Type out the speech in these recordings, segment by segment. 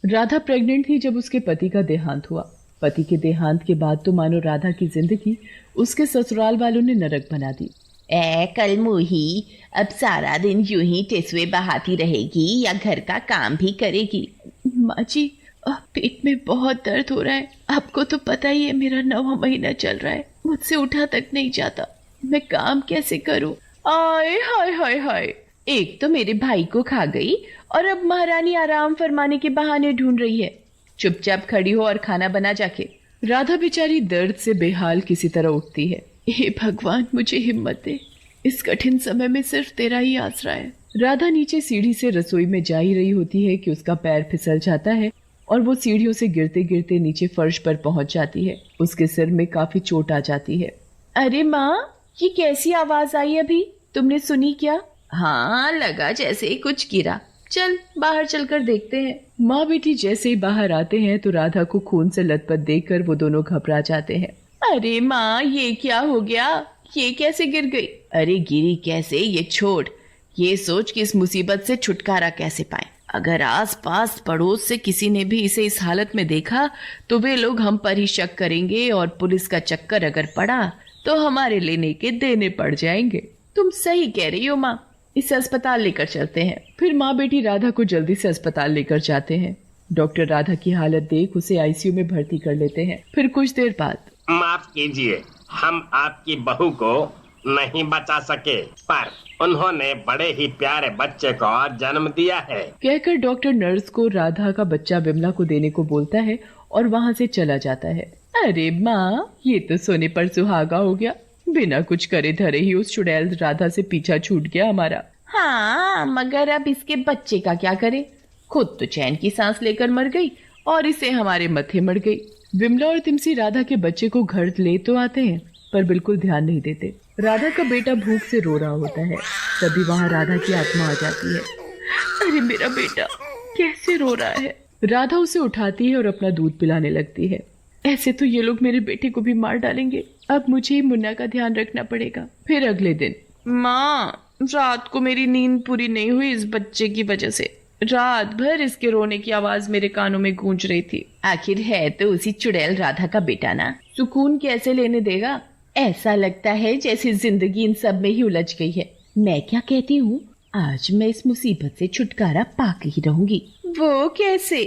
Radha pregnant थी जब उसके पति का देहांत हुआ। पति के देहांत के बाद तो मानो राधा की जिंदगी उसके ससुराल वालों ने नरक बना दी। कल मुही, अब सारा दिन यूं ही टेसुए बहाती रहेगी या घर का काम भी करेगी? माँ जी, पेट में बहुत दर्द हो रहा है। आपको तो पता ही है, मेरा 9वां महीना चल रहा है। मुझसे उठा तक नहीं जाता। मैं काम कैसे करूं? आय हाय हाय हाय, एक तो मेरे भाई को खा गई और अब महारानी आराम फरमाने के बहाने ढूंढ रही है। चुपचाप खड़ी हो और खाना बना जाके। राधा बेचारी दर्द से बेहाल किसी तरह उठती है। हे भगवान, मुझे हिम्मत दे। इस कठिन समय में सिर्फ तेरा ही आसरा है। राधा नीचे सीढ़ी से रसोई में जा ही रही होती है कि उसका पैर फिसल जाता है और वो सीढ़ियों से गिरते गिरते नीचे फर्श पर पहुंच जाती है। उसके सिर में काफी चोट आ जाती है। अरे माँ, ये कैसी आवाज आई अभी? तुमने सुनी क्या? हाँ, लगा जैसे ही कुछ गिरा। चल बाहर चलकर देखते हैं। माँ बेटी जैसे ही बाहर आते हैं तो राधा को खून से लथपथ देखकर वो दोनों घबरा जाते हैं। अरे माँ, ये क्या हो गया? ये कैसे गिर गई? अरे गिरी कैसे ये छोड़, ये सोच कि इस मुसीबत से छुटकारा कैसे पाए। अगर आस पास पड़ोस से किसी ने भी इसे इस हालत में देखा तो वे लोग हम पर ही शक करेंगे और पुलिस का चक्कर अगर पड़ा तो हमारे लेने के देने पड़ जाएंगे। तुम सही कह रही हो माँ, इसे अस्पताल लेकर चलते हैं। फिर माँ बेटी राधा को जल्दी से अस्पताल लेकर जाते हैं। डॉक्टर राधा की हालत देख उसे आईसीयू में भर्ती कर लेते हैं। फिर कुछ देर बाद, माफ कीजिए, हम आपकी बहू को नहीं बचा सके, पर उन्होंने बड़े ही प्यारे बच्चे को जन्म दिया है, कहकर डॉक्टर नर्स को राधा का बच्चा विमला को देने को बोलता है और वहाँ से चला जाता है। अरे माँ, ये तो सोने पर सुहागा हो गया। बिना कुछ करे धरे ही उस चुड़ैल राधा से पीछा छूट गया हमारा। हाँ, मगर अब इसके बच्चे का क्या करे? खुद तो चैन की सांस लेकर मर गई और इसे हमारे मत्थे मर गई। विमला और तिमसी राधा के बच्चे को घर ले तो आते हैं पर बिल्कुल ध्यान नहीं देते। राधा का बेटा भूख से रो रहा होता है। तभी वहाँ राधा की आत्मा आ जाती है। अरे मेरा बेटा कैसे रो रहा है? राधा उसे उठाती है और अपना दूध पिलाने लगती है। ऐसे तो ये लोग मेरे बेटे को भी मार डालेंगे। अब मुझे ही मुन्ना का ध्यान रखना पड़ेगा। फिर अगले दिन, माँ, रात को मेरी नींद पूरी नहीं हुई इस बच्चे की वजह से। रात भर इसके रोने की आवाज मेरे कानों में गूंज रही थी। आखिर है तो उसी चुड़ैल राधा का बेटा ना, सुकून कैसे लेने देगा? ऐसा लगता है जैसे जिंदगी इन सब में ही उलझ गई है। मैं क्या कहती हूँ, आज मैं इस मुसीबत से छुटकारा पाके ही रहूंगी। वो कैसे?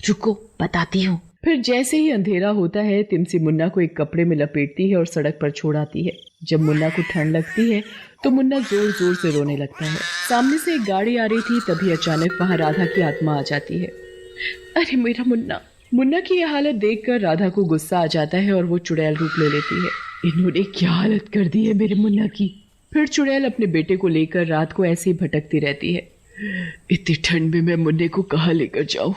रुको, बताती हूँ। फिर जैसे ही अंधेरा होता है, तिमसी मुन्ना को एक कपड़े में लपेटती है और सड़क पर छोड़ आती है। जब मुन्ना को ठंड लगती है तो मुन्ना जोर जोर से रोने लगता है। सामने से एक गाड़ी आ रही थी, तभी अचानक वहाँ राधा की आत्मा आ जाती है। अरे मेरा मुन्ना! मुन्ना की यह हालत देखकर राधा को गुस्सा आ जाता है और वो चुड़ैल रूप ले लेती है। इन्होंने क्या हालत कर दी है मेरे मुन्ना की। फिर चुड़ैल अपने बेटे को लेकर रात को ऐसे ही भटकती रहती है। इतनी ठंड में मैं मुन्ने को कहाँ लेकर जाऊं,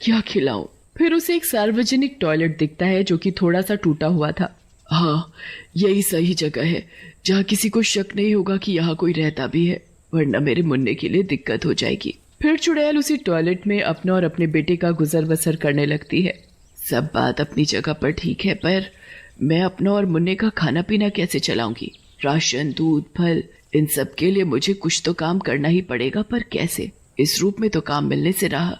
क्या खिलाऊं? फिर उसे एक सार्वजनिक टॉयलेट दिखता है जो कि थोड़ा सा टूटा हुआ था। हाँ, यही सही जगह है जहाँ किसी को शक नहीं होगा कि यहाँ कोई रहता भी है, वरना मेरे मुन्ने के लिए दिक्कत हो जाएगी। फिर चुड़ैल उसी टॉयलेट में अपना और अपने बेटे का गुजर बसर करने लगती है। सब बात अपनी जगह पर ठीक है, पर मैं अपना और मुन्ने का खाना पीना कैसे चलाऊंगी? राशन, दूध, फल, इन सब के लिए मुझे कुछ तो काम करना ही पड़ेगा, पर कैसे? इस रूप में तो काम मिलने से रहा,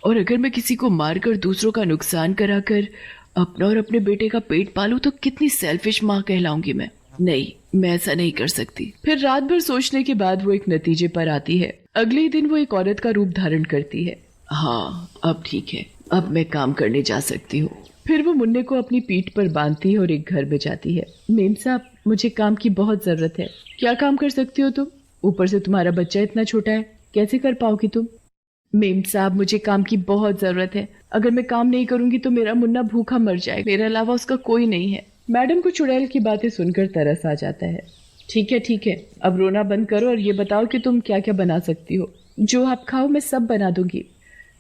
और अगर मैं किसी को मारकर दूसरों का नुकसान कराकर अपना और अपने बेटे का पेट पालूं तो कितनी सेल्फिश माँ कहलाऊंगी मैं। नहीं, मैं ऐसा नहीं कर सकती। फिर रात भर सोचने के बाद वो एक नतीजे पर आती है। अगले दिन वो एक औरत का रूप धारण करती है। हाँ, अब ठीक है, अब मैं काम करने जा सकती हूँ। फिर वो मुन्ने को अपनी पीठ पर बांधती है और एक घर में जाती है। मेम साहब, मुझे काम की बहुत जरूरत है। क्या काम कर सकती हो तुम? ऊपर से तुम्हारा बच्चा इतना छोटा है, कैसे कर पाओगी तुम? मेम साहब, मुझे काम की बहुत जरूरत है। अगर मैं काम नहीं करूंगी तो मेरा मुन्ना भूखा मर जाएगा। मेरे अलावा उसका कोई नहीं है। मैडम को चुड़ैल की बातें सुनकर तरस आ जाता है। ठीक है, अब रोना बंद करो और ये बताओ कि तुम क्या क्या बना सकती हो। जो आप खाओ मैं सब बना दूंगी।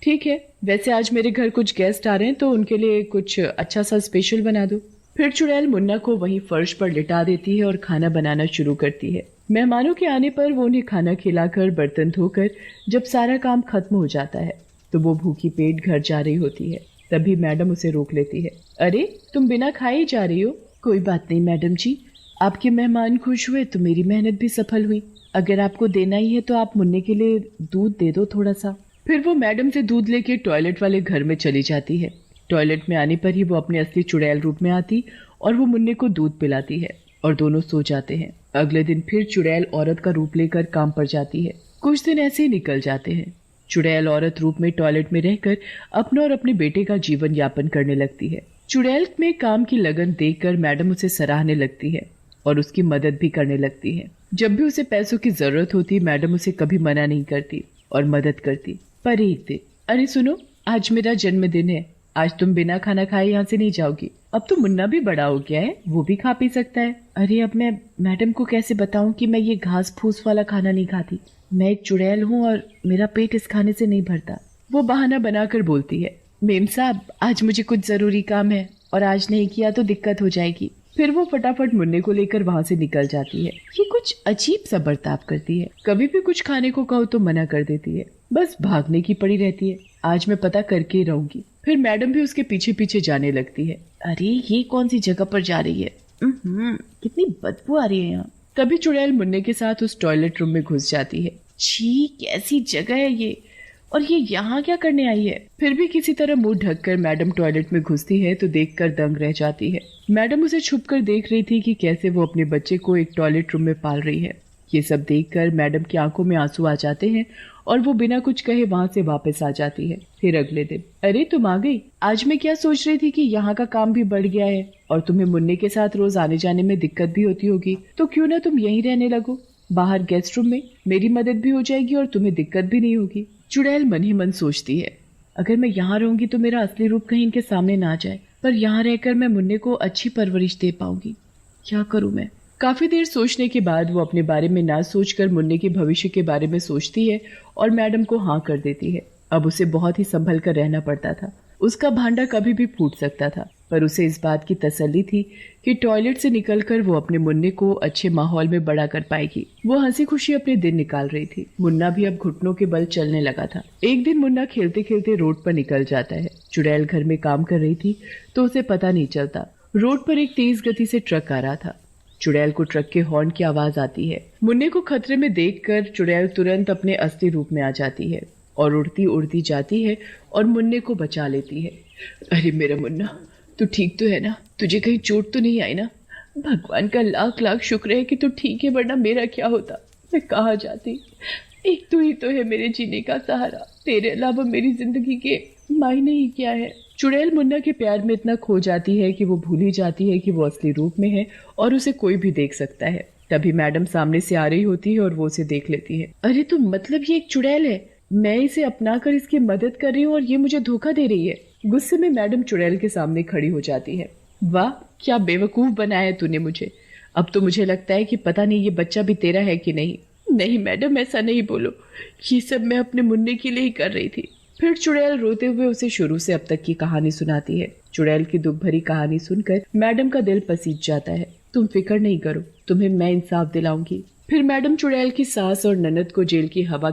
ठीक है, वैसे आज मेरे घर कुछ गेस्ट आ रहे हैं तो उनके लिए कुछ अच्छा सा स्पेशल बना दो। फिर चुड़ैल मुन्ना को वहीं फर्श पर लिटा देती है और खाना बनाना शुरू करती है। मेहमानों के आने पर वो उन्हें खाना खिलाकर बर्तन धोकर जब सारा काम खत्म हो जाता है तो वो भूखी पेट घर जा रही होती है। तभी मैडम उसे रोक लेती है। अरे, तुम बिना खाए ही जा रही हो? कोई बात नहीं मैडम जी, आपके मेहमान खुश हुए तो मेरी मेहनत भी सफल हुई। अगर आपको देना ही है तो आप मुन्ने के लिए दूध दे दो थोड़ा सा। फिर वो मैडम से दूध लेके टॉयलेट वाले घर में चली जाती है। टॉयलेट में आने पर ही वो अपने असली चुड़ैल रूप में आती और वो मुन्ने को दूध पिलाती है और दोनों सो जाते हैं। अगले दिन फिर चुड़ैल औरत का रूप लेकर काम पर जाती है। कुछ दिन ऐसे ही निकल जाते हैं। चुड़ैल औरत रूप में टॉयलेट में रहकर अपना और अपने बेटे का जीवन यापन करने लगती है। चुड़ैल में काम की लगन देखकर मैडम उसे सराहने लगती है और उसकी मदद भी करने लगती है। जब भी उसे पैसों की जरूरत होती मैडम उसे कभी मना नहीं करती और मदद करती। पर एक दिन, अरे सुनो, आज मेरा जन्मदिन है, आज तुम बिना खाना खाए यहाँ से नहीं जाओगी। अब तो मुन्ना भी बड़ा हो गया है, वो भी खा पी सकता है। अरे अब मैं मैडम को कैसे बताऊं कि मैं ये घास फूस वाला खाना नहीं खाती। मैं एक चुड़ैल हूँ और मेरा पेट इस खाने से नहीं भरता। वो बहाना बनाकर बोलती है, मेम साहब आज मुझे कुछ जरूरी काम है और आज नहीं किया तो दिक्कत हो जाएगी। फिर वो फटाफट मुन्ने को लेकर वहाँ से निकल जाती है। ये कुछ अजीब सा बर्ताव करती है, कभी भी कुछ खाने को कहो तो मना कर देती है, बस भागने की पड़ी रहती है। आज मैं पता करके ही रहूंगी। फिर मैडम भी उसके पीछे पीछे जाने लगती है। अरे ये कौन सी जगह पर जा रही है, कितनी बदबू आ रही है यहाँ। तभी चुड़ैल मुन्ने के साथ उस टॉयलेट रूम में घुस जाती है। छी, कैसी जगह है ये, और ये यहाँ क्या करने आई है। फिर भी किसी तरह मुंह ढककर मैडम टॉयलेट में घुसती है तो देखकर दंग रह जाती है। मैडम उसे छुपकर देख रही थी कि कैसे वो अपने बच्चे को एक टॉयलेट रूम में पाल रही है। ये सब देखकर मैडम की आंखों में आंसू आ जाते हैं और वो बिना कुछ कहे वहाँ से वापस आ जाती है। फिर अगले दिन, अरे तुम आ गई। आज मैं क्या सोच रही थी कि यहाँ का काम भी बढ़ गया है और तुम्हें मुन्ने के साथ रोज आने जाने में दिक्कत भी होती होगी, तो क्यों ना तुम यहीं रहने लगो, बाहर गेस्ट रूम में। मेरी मदद भी हो जाएगी और तुम्हें दिक्कत भी नहीं होगी। चुड़ैल मन ही मन सोचती है, अगर मैं यहाँ रहूंगी तो मेरा असली रूप कहीं इनके सामने ना जाए, पर यहाँ रहकर मैं मुन्ने को अच्छी परवरिश दे पाऊंगी। क्या करूँ मैं। काफी देर सोचने के बाद वो अपने बारे में ना सोचकर मुन्ने के भविष्य के बारे में सोचती है और मैडम को हाँ कर देती है। अब उसे बहुत ही संभल कर रहना पड़ता था। उसका भांडा कभी भी फूट सकता था, पर उसे इस बात की तसल्ली थी कि टॉयलेट से निकलकर वो अपने मुन्ने को अच्छे माहौल में बड़ा कर पाएगी। वो हंसी खुशी अपने दिन निकाल रही थी। मुन्ना भी अब घुटनों के बल चलने लगा था। एक दिन मुन्ना खेलते खेलते रोड पर निकल जाता है। चुड़ैल घर में काम कर रही थी तो उसे पता नहीं चलता। रोड पर एक तेज गति से ट्रक आ रहा था। चुड़ैल को ट्रक के हॉर्न की आवाज आती है। मुन्ने को खतरे में देखकर चुड़ैल तुरंत अपने असली रूप में आ जाती है और उड़ती उड़ती जाती है और मुन्ने को बचा लेती है। अरे मेरा मुन्ना, तू ठीक तो है ना, तुझे कहीं चोट तो नहीं आई ना। भगवान का लाख लाख शुक्र है कि तू ठीक है, वरना मेरा क्या होता, मैं कहाँ जाती। एक तू ही तो है मेरे जीने का सहारा, तेरे अलावा मेरी जिंदगी के मायने ही क्या है। चुड़ैल मुन्ना के प्यार में इतना खो जाती है कि वो भूल ही जाती है कि वो असली रूप में है और उसे कोई भी देख सकता है। तभी मैडम सामने से आ रही होती है और वो उसे देख लेती है। अरे तो मतलब ये एक चुड़ैल है, मैं इसे अपना कर इसकी मदद कर रही हूँ और ये मुझे धोखा दे रही है। गुस्से में मैडम चुड़ैल के सामने खड़ी हो जाती है। वाह, क्या बेवकूफ बनाया है तूने मुझे। अब तो मुझे लगता है कि पता नहीं ये बच्चा भी तेरा है कि नहीं। नहीं मैडम, ऐसा नहीं बोलो, ये सब मैं अपने मुन्ने के लिए ही कर रही थी। फिर चुड़ैल रोते हुए उसे शुरू से अब तक की कहानी सुनाती है। चुड़ैल की दुख भरी कहानी सुनकर मैडम का दिल पसीज जाता है। तुम फिक्र नहीं करो, तुम्हें मैं इंसाफ दिलाऊंगी। फिर मैडम चुड़ैल की सास और ननद को जेल की हवा